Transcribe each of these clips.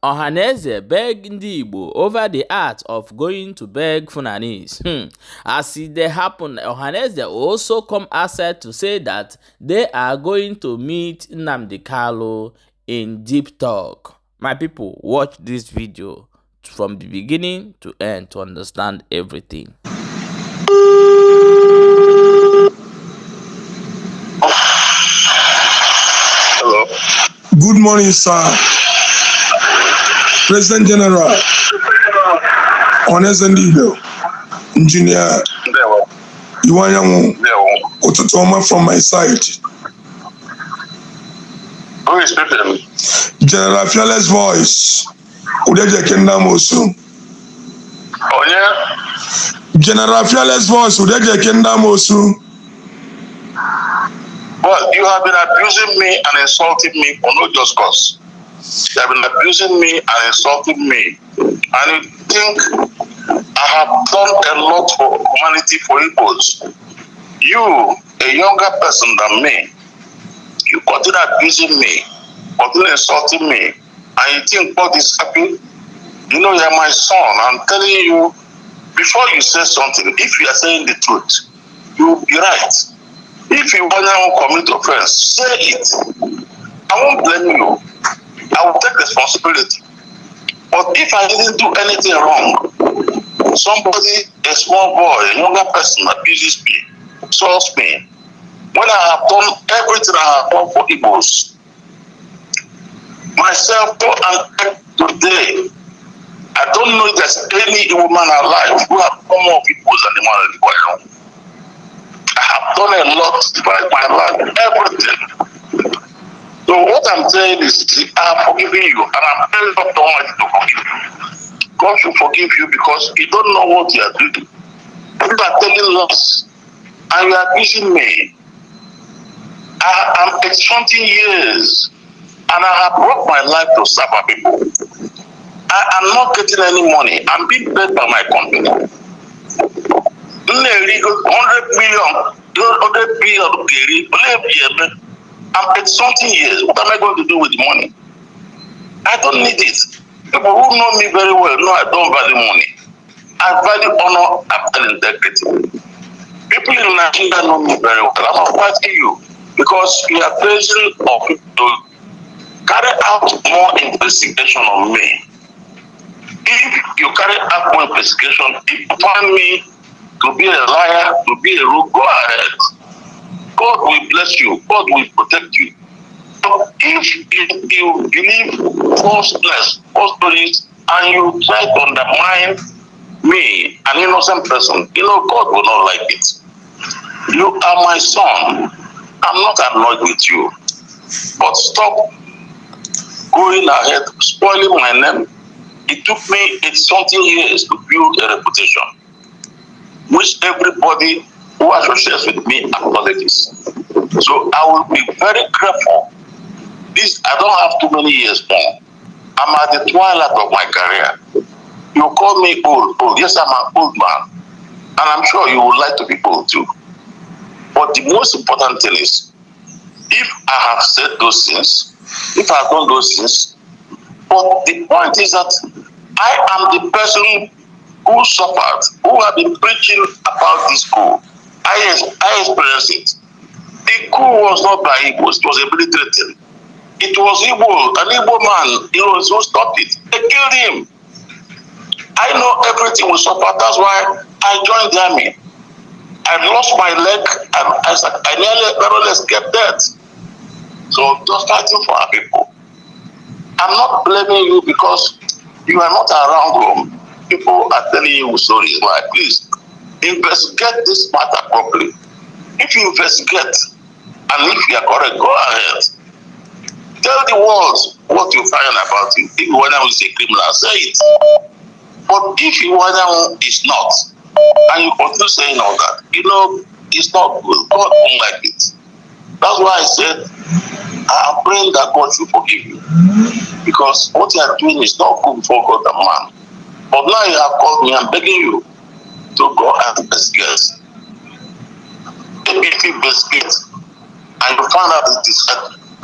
Ohanaeze begged Ndigbo over the art of going to beg Funanis. As it happened, Ohanaeze also come outside to say that they are going to meet NnamdiKanu in deep talk. My people, watch this video from the beginning to end to understand everything. Hello. Good morning, sir. President General, Ohanaeze Ndigbo, Engineer, Iwanyanwu, Ototoma from my side. Who is speaking? General Fearless Voice, Udeje Kendamosu. Oh, yeah? General Fearless Voice, Udeje Kendamosu. Well, you have been abusing me and insulting me for no just cause. You have been abusing me and insulting me. And you think I have done a lot for humanity, for Igbos. You, a younger person than me, you continue abusing me, continue insulting me, and you think God is happy? You know, you are my son. I'm telling you, before you say something, if you are saying the truth, you will be right. If you want to commit offense, say it. I won't blame you. I will take responsibility. But if I didn't do anything wrong, somebody, a small boy, a younger person abuses me, insults me, when I have done everything I have done for Igbos, myself, go and check today. I don't know if there's any woman alive who have done more Igbos than the man in the world. I have done a lot by my life, everything. So what I'm saying is, I have forgiven you, and I'm telling God Almighty to forgive you. God should forgive you because you don't know what you are doing. You are telling lies, and you are abusing me. I'm 20 years, and I have brought my life to serve our people. I am not getting any money. I'm being paid by my company. 100 billion. I'm something years. What am I going to do with the money? I don't need it. People who know me very well know I don't value money. I value honor and integrity. People in Nigeria know me very well. I'm not fighting you because you are praising of people to carry out more investigation on me. If you carry out more investigation, if you find me to be a liar, to be a rogue, go ahead. God will bless you. God will protect you. But if you believe falseness, false stories, and you try to undermine me, an innocent person, you know God will not like it. You are my son. I'm not annoyed with you. But stop going ahead, spoiling my name. It took me 80-something years to build a reputation, which everybody who associates with me acknowledges. So I will be very careful. I don't have too many years more. I'm at the twilight of my career. You call me old. Yes, I'm an old man. And I'm sure you would like to be old too. But the most important thing is, if I have said those things, if I have done those things, but the point is that I am the person who suffered, who have been preaching about this coup. I experienced it. The coup was not by Igbos, it was a military thing. It was Igbo, an Igbo man, who stopped it. They killed him. I know everything will suffer. That's why I joined the army. I lost my leg and I nearly escaped death. So just fighting for our people. I'm not blaming you because you are not around home. People are telling you stories like, please, investigate this matter properly. If you investigate, and if you are correct, go ahead. Tell the world what you find about him. If Ohanaeze is a criminal, say it. But if Ohanaeze is not, and you continue saying all that, it's not good. God won't like it. That's why I said, I am praying that God should forgive you. Because what you are doing is not good before God and man. But now you have called me, I'm begging you to go and investigate. If you investigate and you find out it is,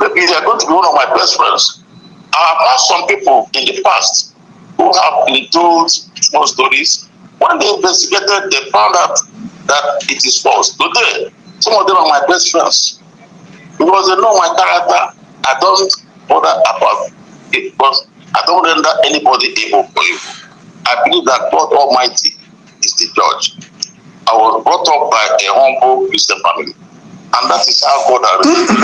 maybe they are going to be one of my best friends. I have had some people in the past who have been told small stories. When they investigated, they found out that it is false. Today, some of them are my best friends because they know my character. I don't bother about it because I don't render anybody able for evil. I believe that God Almighty is the judge. I was brought up by a humble Christian family, and that is how God has raised me.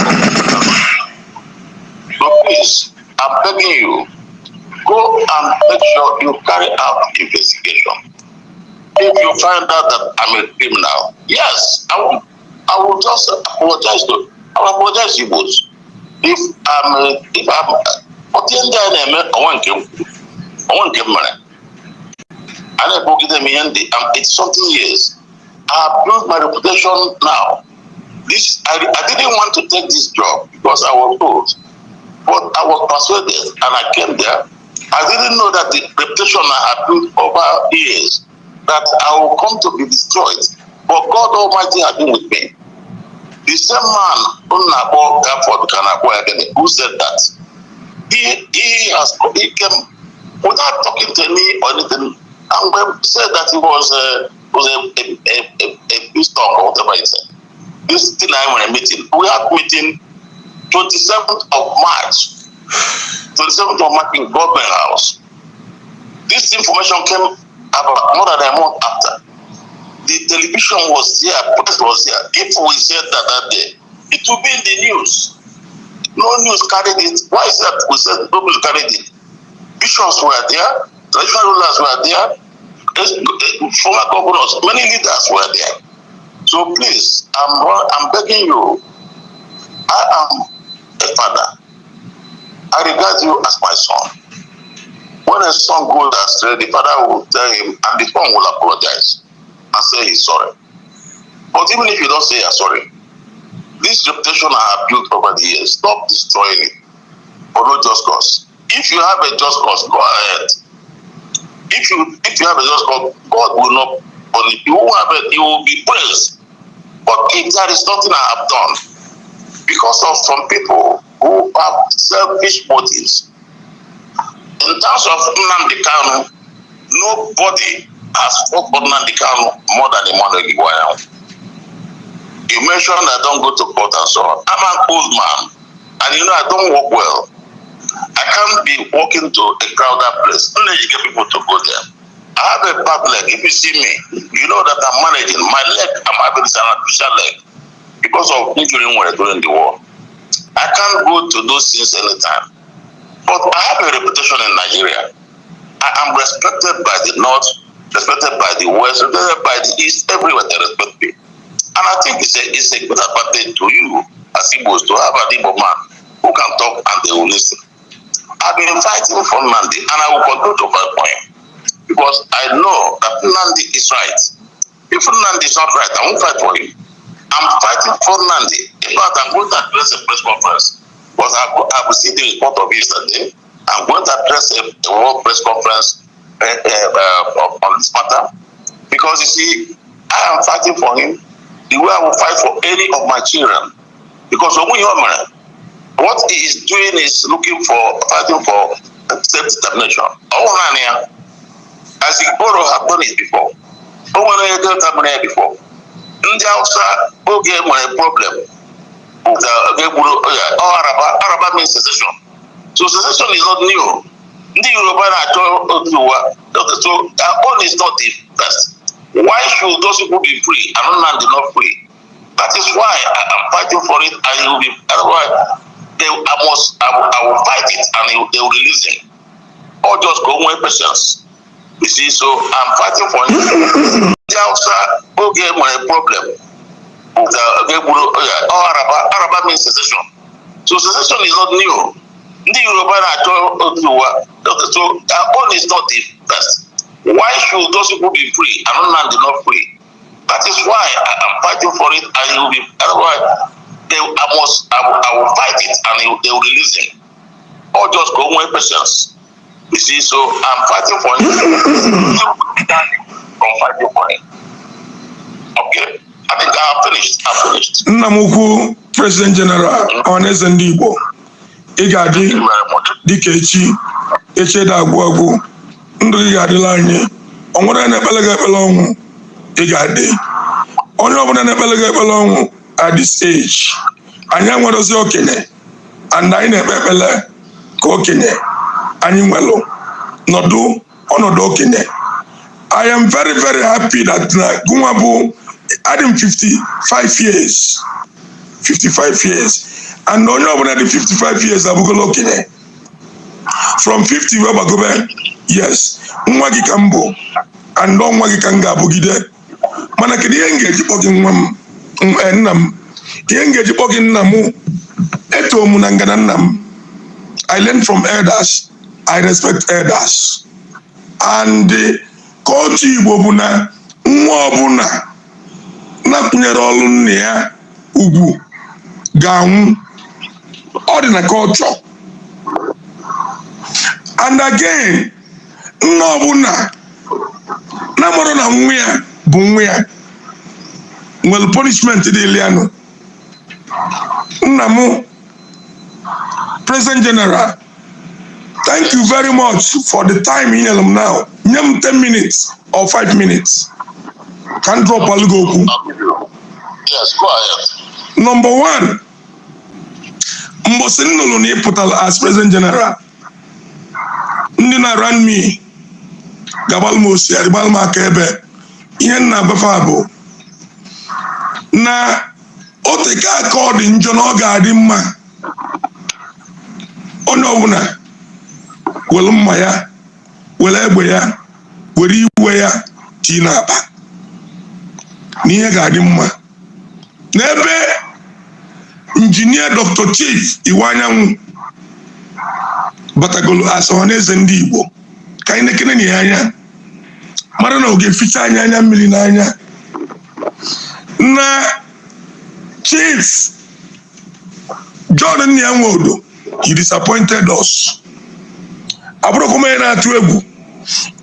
So please, I'm begging you, go and make sure you carry out the investigation. If you find out that I'm a criminal, yes, I will just apologize to. I will apologize to you both. If I'm but the end I want to marry. I never give them in the it's something years. I have built my reputation now. I didn't want to take this job because I was told, but I was persuaded and I came there. I didn't know that the reputation I had built over years, that I will come to be destroyed. But God Almighty had been with me. The same man who said that, he came without talking to me or anything, and said that he was a bistop or whatever he said. This thing I want a meeting. We had meeting 27th of March. 27th of March in Government House. This information came about more than a month after. The television was there, press was there. If we said that day, it would be in the news. No news carried it. Why is that? We said nobody carried it. Bishops were there, traditional rulers were there, former governors, many leaders were there. So please, I'm begging you. I am a father. I regard you as my son. When a son goes astray, the father will tell him, and the son will apologize and say he's sorry. But even if you don't say you're sorry, this reputation I have built over the years, stop destroying it for no just cause. If you have a just cause, go ahead. If you have a just cause, God will not punish you. You will be praised. But if there is nothing I have done, because of some people who have selfish motives, in terms of NnamdiKanu, nobody has fought for NnamdiKanu more than Ndigbo. You mentioned I don't go to court and so on. I'm an old man, and I don't walk well. I can't be walking to a crowded place unless you get people to go there. I have a bad leg. If you see me, you know that I'm managing. My leg, I'm having an artificial leg because of injury during the war. I can't go to those things anytime. But I have a reputation in Nigeria. I am respected by the North, respected by the West, respected by the East, everywhere they respect me. And I think it's a good advantage to you as Igbos to have an Igbo man who can talk and they will listen. I've been fighting for Nnamdi and I will continue to fight for him because I know that Nnamdi is right. If Nnamdi is not right, I won't fight for him. I'm fighting for Nnamdi. In fact, I'm going to address a press conference because I will see the report of yesterday. I'm going to address a world press conference on this matter because you see, I am fighting for him the way I will fight for any of my children. Because when you are what he is doing is fighting for self-determination. As Igboro have done it before. Before. Ndị Hausa oge nwere problem. Araba means secession. So secession is not new. Ndị Yoruba na-achọ Oduduwa. So our own is not the best. Why should those people be free and Nnamdi not free? That is why I am fighting for it, and it will be. Otherwise, I will fight it, and they will release him. Or just go with patience. You see, so I'm fighting for it. The Hausa okay my problem. Araba means secession. So secession is not new. Ndị Yoruba na-achọ Oduduwa. So our own is not the best. Why should those people be free and Nnamdi not free? That is why I am fighting for it, and it will be. Otherwise, I will fight it, and they will release him. Or just go with patience. You see, so I'm fighting for it. I'm fighting for it. Okay, I think I have finished. Nnamuku, President General Ohanaeze Ndigbo, ị ga-adị dịka echi da agwụ agwụ ndụ gị ga-adịla anyị o nwere na-ekpele gị ekpele ọnwụ ị ga-adị onye ọbụla na-ekpele gị ekpele ọnwụ at this age anyị enwerozi okenye and anyị na-ekpe ekpele ka okenye anyị nwelụ nọdụ ọnọdụ okenye. I am very very happy that gụnwa bụ adị m 55 years and onye ọbụla dị 55 years abụgola okenye from 50 wee gbagobe yes nwa gị ka m bụ and nwa gị ka m ga-abụgide mana kedu ihe m ga-eji kpọ gị nwa m nna m ihe m ga-eji kpọ gị nna m eto m na ngana nna m. I learn from elders, I respect elders and culture Igbo bụ na nwa ọbụla na-akwụnyere ọlụ nna ya ugwu ga-anwụ ọ dị na culture and again nna ọbụla na-amarụ na nwa ya bụ nwa ya nwere punishment dị ilianụ. Nna m President General, thank you very much for the time in them now. Nyem 10 minutes or 5 minutes. Can drop a go. Yes, go ahead. Number one, Mbosin Noloni Putal as President General. Ndina ran me. Gabal Mosi, Aribal Makebe. Yen na Bafabo. Na Oteka called in Jonoga Adima. Onye ọbụla were mma ya were egbe ya were iwe ya tii n'akpa n'ihe ga-adị mma n'ebe injinia Dr. Chief Iwanyanwụ batagolo as Ohanaeze ndị Igbo ka anyị nekene na ya anya mara na ọ ga-eficha anya mmiri n'anya na Chief John Nyanwodo. He disappointed us. Abrokome na atu egwu.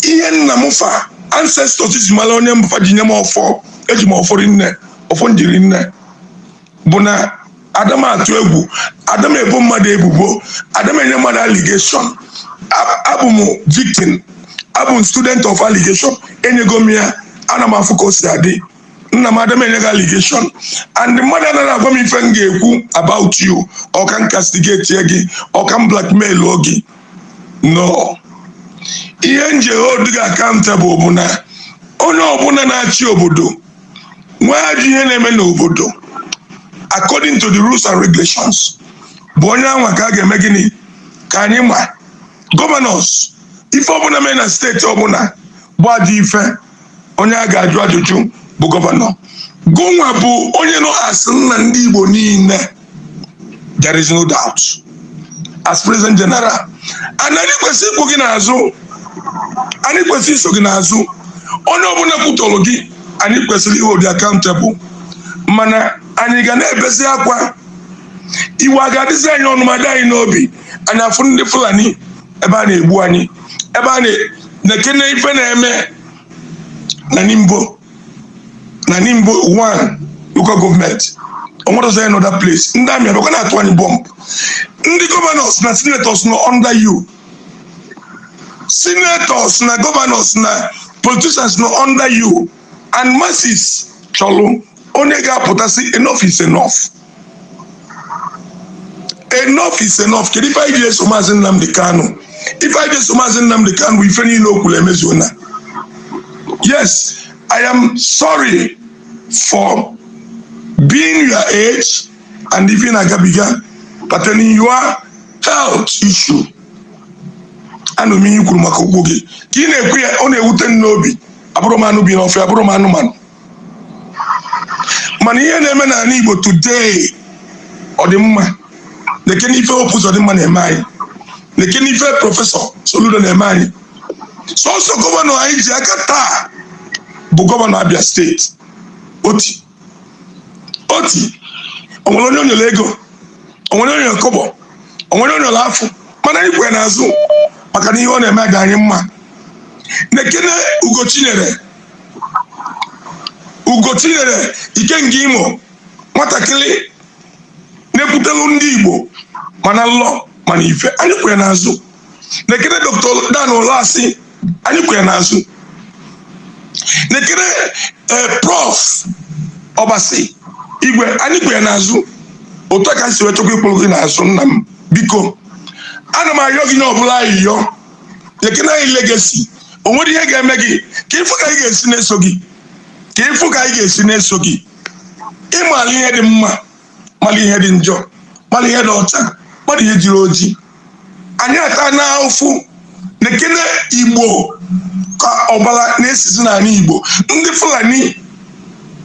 Ihe nna m fa ancestors is mala onye mfa jinye m ofo, eji m ofo rinne, ofo njiri nne. Bụ na Adam atu egwu, Adam ebo mmadụ ebubo, Adam enye mmadụ allegation. Abụ m victim, abụ m student of allegation. Enyego m ya, ana m afụ ka o si adị. Nna m Adam enye allegation and the mother na agwa m ife m ga-ekwu about you or can castigate gị or can blackmail gị. No. Ihe nje hold gị accountable bụ na onye ọbụla na-achị obodo nwee ajọ ihe na-eme n'obodo according to the rules and regulations bụ onye anwa ka a ga-eme gịnị ka anyị ma governors ife ọbụla mee na steeti ọbụla bụ ajọ ife onye a ga-ajụ ajụjụ bụ gọvanọ. Gụnwa bụ onye nọ as nna ndị Igbo niile. There is no doubt as President General and anyị kwesịrị ịkwụ gị n'azụ, anyị kwesịrị iso gị n'azụ. Onye ọbụla kwutọrọ gị anyị kwesịrị hold accountable mana anyị ga na-ebezi akwa iwe ga-adịzi anyị ọnụmadị anyị n'obi anyị afụ ndị Fulani ebe a na-egbu anyị ebe a na-ekene ife na-eme na Ndigbo 1 local government. On what is another place? Ndami abakana atu anyị bomb. Ndị governors na senators no under you. Senators na governors na politicians no under you. And masses cholo onye ga-apụtasị enough is enough. Enough is enough. Kedu ife anyị ga-eso Mazi NnamdiKanu? If I get Mazi NnamdiKanu ife niile o kwuru emezuona. Yes, I am sorry for being your age and even agabiga pertaining your health issue. And me you kwuru maka ugbo gị. Ka ị na-ekwu ya ọ na-ewute n'obi abụrụ m anụ bi n'ofe abụrụ m anụmanụ. Mana ihe na-eme na Igbo today ọ dị mma. Lekene ife opus ọ dị mma na-eme anyị. Lekene ife prọfesọ Soludo na-eme anyị. Sọsọ gọvanọ anyị ji aka taa bụ gọvanọ Abia steeti. Oti onwere onye onyere ego, onwere onye kobo, onwere onye afụ mana anyị kwe n'azụ maka na ihe ọ na-eme ga anyị mma. Nekene Ugochinyere Ikenga Imo nwatakịrị na-ekwutelu ndị Igbo mana nlọ mana ife anyị kwe n'azụ nekere Dr. Dan Olasi anyị kwe n'azụ nekere Prof Obasi Igwe anyị kwe n'azụ otu ka si wetokwa ikpụrụ gị n'azụ nna m biko ana m ayọ gị n'ọbụla ayịyọ nekere anyị legacy o nwere ihe ga-eme gị ka ịfụ ka anyị ga-esi na-eso gị ka ịfụ ka anyị ga-esi na-eso gị ịmala ihe dị mma mala ihe dị njọ mala ihe dị ọcha mala ihe jiri oji anyị ata na ụfụ nekene Igbo ka ọbara na-esizi n'ala Igbo ndị Fulani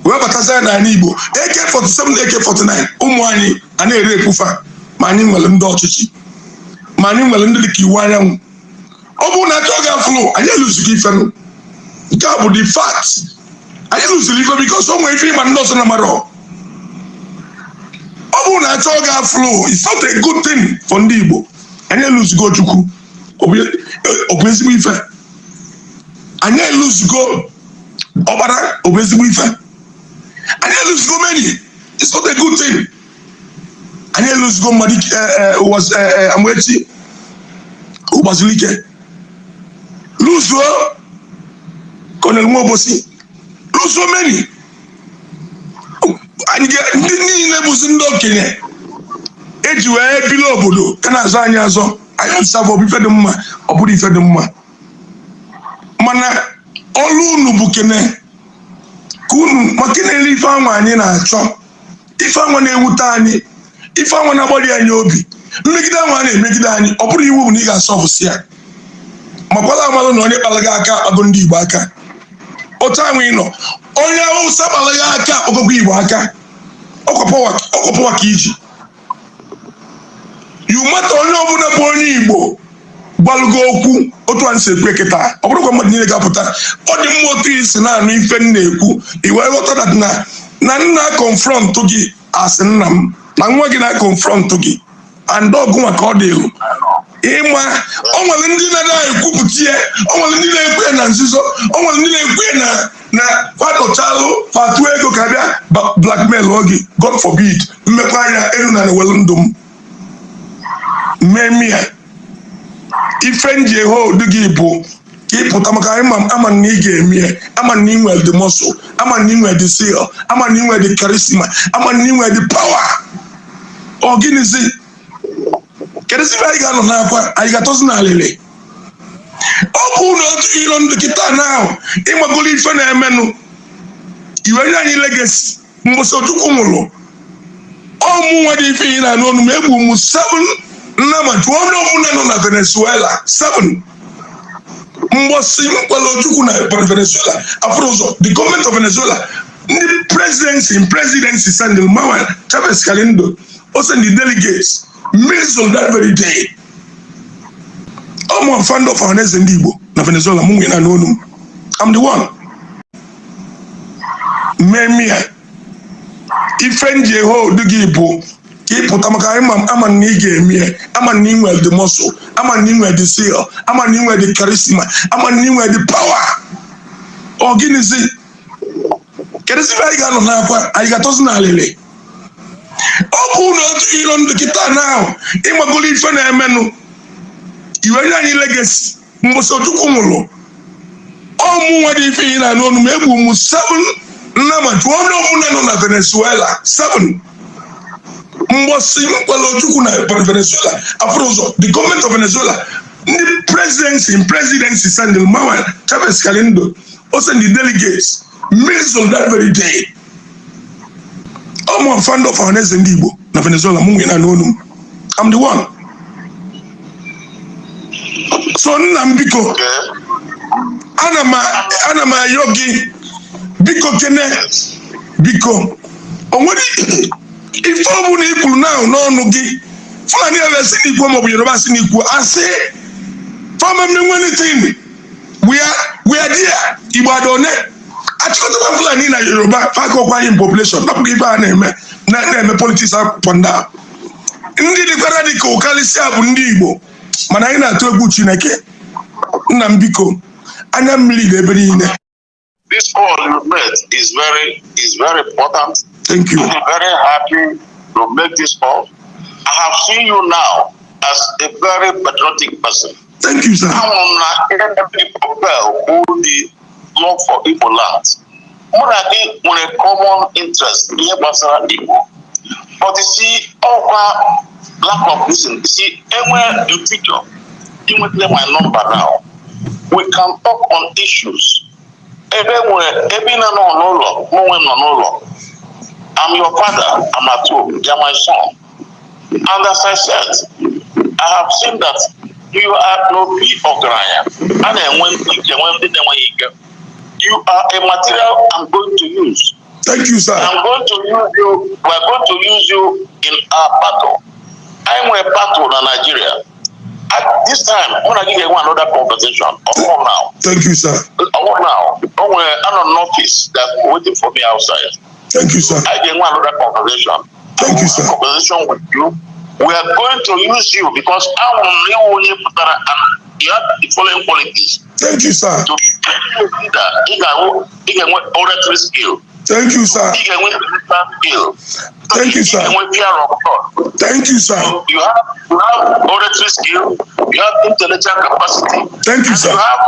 wee batazie n'ala Igbo AK-47 na AK-49 ụmụ anyị a na-ere epufa ma anyị nwere ndị ọchịchị ma anyị nwere ndị dịka iwu anyanwụ ọ bụrụ na achọ ga-afụlụ anyị eluzigo ifenụ nke a bụ the fact anyị lụziri ife because o nwere ife ịma ndị ọzọ na mara ọ bụrụ na achọ ga-afụlụ it's not a good thing for ndị Igbo anyị eluzigo Chukwu ọ bụ ezigbo ife anyị eluzigo ọkpara ọ bụ ezigbo ife anyị eluzigo many it's not a good thing anyị eluzigo mmadụ Amaechi Ụgbazilike luzuo Colonel Nwobosi luzuo many ndị niile bụzi ndị okenye eji wee bili obodo ka na-azọ anyị azọ anyị nsabụ ọ bụ ife dị mma ọ bụrụ ife dị mma mana ọlụ unu bụ kene ka unu maka na-ele ife anwa anyị na-achọ ife anwa na-ewute anyị ife anwa na-agbali anyị obi mmegide anwa na-emegide anyị ọ bụrụ iwu bụ na ị ga-asọbụsi ya makwala amalụ na onye kpara gị aka akpago ndị Igbo aka otu ahụ ị nọ onye Hausa kpara gị aka akpagokwa Igbo aka ọkwapụwa ka iji yumata onye ọbụla bụ onye Igbo gbalụgo okwu otu a nsi ekwe kịta ọ bụrụkwa mmadụ niile ga-apụta ọ dị mma otu isi na-anụ ife m na-ekwu iwee ghọta na nna konfrọntụ gị asị nna m na nwa gị na-konfrọntụ gị andọgụ maka ọ dị elu ịma o nwere ndị na-ekwupụta ya o nwere ndị na-ekwu ya na nzuzo o nwere ndị na-ekwu ya na fatọchalụ fatu ego ka bịa blackmail oge God forbid mmekwa anya elu na ewelu ndụ m mmemme ya ife nji hold gị bụ ka ịpụta maka ama na ị ga-eme ya ama na ị nwere the muscle ama na ị nwere the seal ama na ị nwere the charisma ama na ị nwere the power ọ gịnịzi kedụzi ebe anyị ga-anọ n'akwa anyị ga-atọzi n'alịlị ọ bụ na otu ilo ndụ kịta na ahụ ịmagolo ife na-emenụ iwe nye anyị legacy mgbụsị Ojukwu nwụrụ ọmụ nwa dị ife ị na-anụ ọnụ ma egbu ụmụ 7 nnama jụọ onye ọbụla nọ na Venezuela 7 mgbọsị mkpala Ojukwu na Venezuela afụrụ ụzọ the government of Venezuela ndị presidency sendil Manuel Chavez Calindo o send the delegates meals on that very day I'm fan of Ohanaeze Ndigbo na Venezuela mụ nwe na n'onu I'm the one mmemme ife nji hold gị bụ ka ịpụta maka ama na ị ga-eme ya ama na ị nwere the muscle ama na ị nwere the seal ama na ị nwere the charisma ama na ị nwere the power ọ gịnịzi kedụzi ebe anyị ga-anọ n'akwa anyị ga-atọzi n'alịlị ọ bụ na otu ilo ndụ kịta na ahụ ịmagolo ife na-emenụ iwe nye anyị legacy mgbụsị Ojukwu nwụrụ ọmụ nwa dị ife ị na-anụ ọnụ ma egbu ụmụ 7 nnama jụọ onye ọbụla nọ na Venezuela 7 mgbọsị mkpala Ojukwu na Venezuela afụrụ ụzọ the government of Venezuela ndị presidency sendil Manuel Chavez Calindo o send the delegates meals on that very day I'm fan of Ohanaeze Ndigbo na Venezuela mụ nwe na n'onu I'm the one so nna m biko ana m ayọ gị biko kene biko o nwere ife ọ bụ na ikwuru n'ọnụ gị Fulani ebe si n'ikwu maọbụ Yoruba si n'ikwu asị fama mme anything we are there Igbo adone achịkọtakwa Fulani na Yoruba fakọkwa anyị population napụghị ibe a na-eme politics apụnda ndị dịkwara dịka ụkarịsịa bụ ndị Igbo mana anyị na-atụ egwu Chineke nna m biko anya mmiri dị ebe niile. This call you made is very important. Thank you. I'm very happy to make this call. I have seen you now as a very patriotic person. Thank you, sir. I want to propel who the love for Igbo land. Monarchy with a common interest in Igbo. But you see, over lack of reason, you see, anywhere in future, you will play my number now. We can talk on issues. Everywhere, I'm your father, I'm at home, you're my son. And as I said, I have seen that you are no be organizer. And then when you are a material I'm going to use. Thank you, sir. I'm going to use you. We're going to use you in our battle. I'm a battle in Nigeria. At this time, when I give you another conversation, now. Thank you, sir. Now. I'm on office that's waiting for me outside. Thank you, sir. I give another conversation. Thank you, sir. Conversation with you. We are going to use you because I will you have the following qualities. Thank you, sir. To be a leader, he can win oratory skill. Thank you, sir. He can win political skill. Thank you, sir. He can win fear of God. Thank you, sir. So you have oratory skill. You have intellectual capacity. Thank you, sir. You have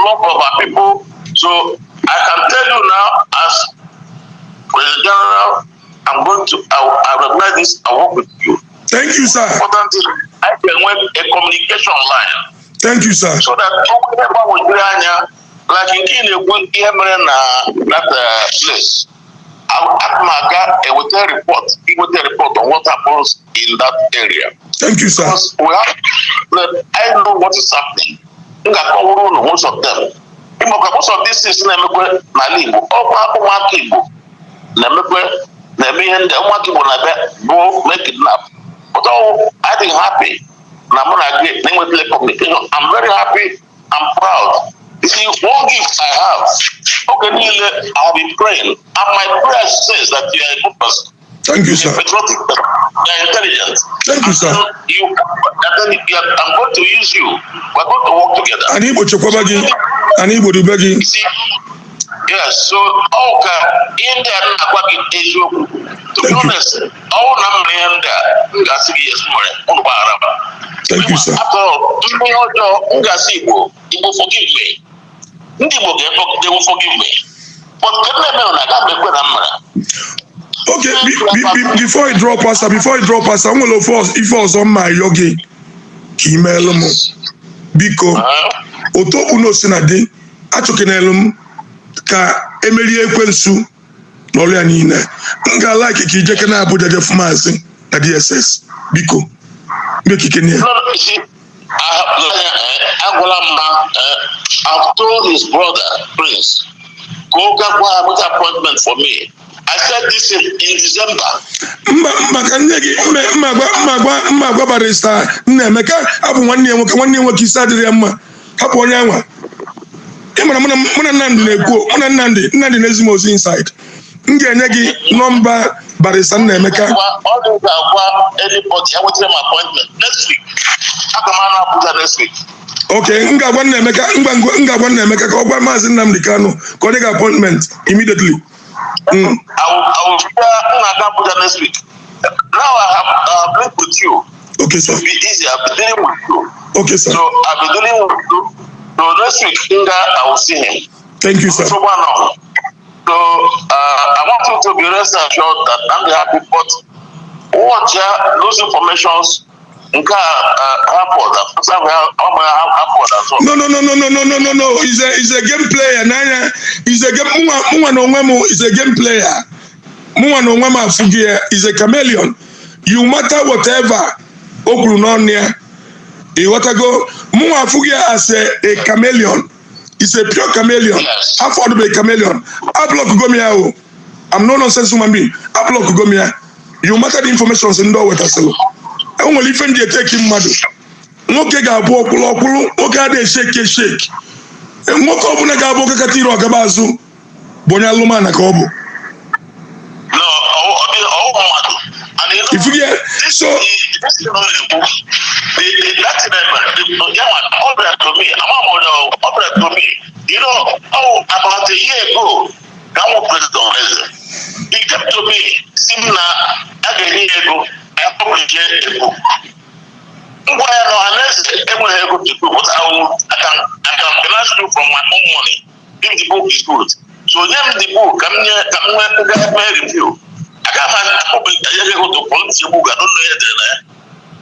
love of our people. So I can tell you now, as President General, I recognize this. I work with you. Thank you, sir. Important thing, I can win a communication line. Thank you, sir. So that whenever we do like in that place, I will tell report on what happens in that area. Thank you, sir. Because I know what is happening. Most of them. Most of these things make kidnap. But I think happy. I'm very happy. I'm proud. You see, one gift I have. Okay, I'll be praying. And my prayer says that you are a good person. Thank you, sir. You're patriotic. You're intelligent. Thank you, sir. I'm going to use you. We're going to work together. You see, yes, so in there, to be honest, all thank you, sir. After all, Igbo forgive me. Ndigbo, they will forgive me. But okay, before I drop us, I'm going to force if I was on my yogi, email them. Biko, Otokuno Senade, Atokenelum, Ka Emily Ekwensu, Nolianina, Nga like it, you can have put a Mazi at DSS. Biko, make it in I've told his brother, Prince, go get an appointment for me. I said this in December. Magwa barista Nnameka abu nwanne nwoke sadiri amma hapo onyanwa muna Nnamdi na-ezimo ozi inside ngenye gị nọmba barista Nnameka anybody I will tell my appointment next week. Next week. Okay, ngagwa Nnameka ka ọ gwa Mazi NnamdiKanu ka ọ dị appointment immediately. I will Abuja next week. Now I have been with you. Okay, sir. It'll be easy. I'll be dealing with you. Okay, sir. So I'll be dealing with you. So next week, I will see him. Thank you, sir. So I want you to be rest assured that I'm happy, but watch those informations. No. He's a game player. He's a game. He's a game player. He's a chameleon. You matter whatever. You want to go. As a chameleon. He's a pure chameleon. Yes. How far to be a chameleon? I block Gomia. I'm no nonsense human being. I block Gomia. You matter the information in the way. Only if they take him mad. Nwoke ga-abụ ọkpụrụ nwoke adịghị shake nwoke ọbụla ga-abụ kakata ire ọgabaazụ bụ onye alụmana ka ọ bụ ifugie so about a year ago Kanu President Ohanaeze, he came to me saying na I published a book. Why no unless everyone able to do what I can finance you from my own money if the book is good. So name the book, come here review. I can't find a copy go to police book, I don't know yet.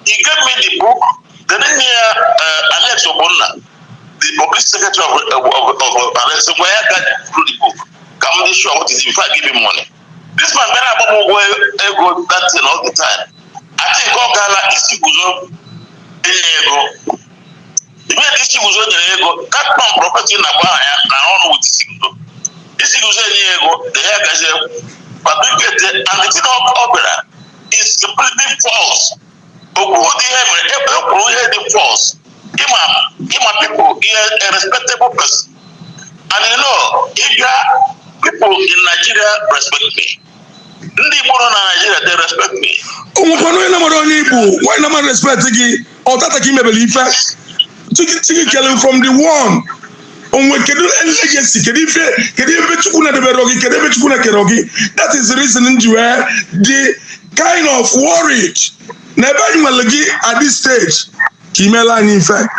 He gave me the book, then Alex Obonna, the public secretary of Alex, where I got through the book. Come to show what is in fact giving money. This man better go that thing all the time. I think God Gala is ego. The way this ego that man property na on with ego. This ego the hair guys fabricated and the thing of opera is completely false. But who the false? Ima people a respectable person. And you know, if people in Nigeria respect me. Ndigbo in Nigeria, they respect me. Why not respect you? Or that I can believe first. Tiki killing from the one. That is the reason where the kind of worried never at this stage. Kimela in fact.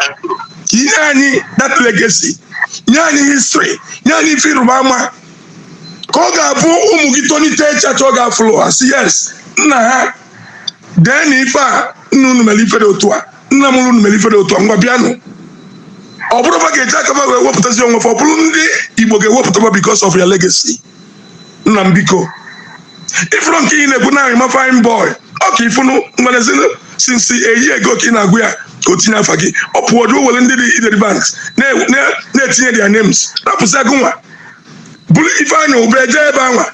Kinyani that legacy. Nyani history. Nyani firmama. Koga bu umugitoni techa toga flow. Yes. Nah. Then if I no melife de otua. Na mulu melife de otua ngwa piano. Obrova ke jaka ba we potential of Burundi Igbo ge wopota because of your legacy. Nnamdiko. If from kin ebu na my fine boy. Okay, if no ngwanezino since a year ago kin agwa continue fagi. Upward will in the banks. Na tinye their names. Na pusa gunwa. Bulu if I know beje banwa.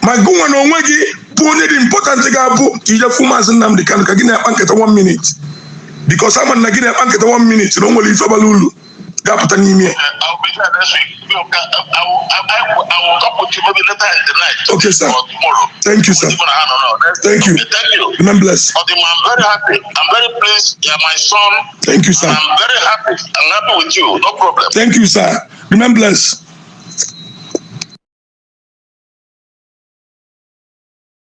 Magunwa no nwegi bu the important ga bu ije fumas NnamdiKanu ka gina banketa 1 minute. Because I'm not getting a bank at 1 minute. Don't worry, Fabalulu. I'll be there next week. I will talk with you maybe later in the night. Okay, sir. Or tomorrow. Thank you, sir. Thank you. Thank you. I'm blessed. I'm very happy. I'm very pleased. You're my son. Thank you, sir. I'm very happy. I'm happy with you. No problem. Thank you, sir. Remember blessed.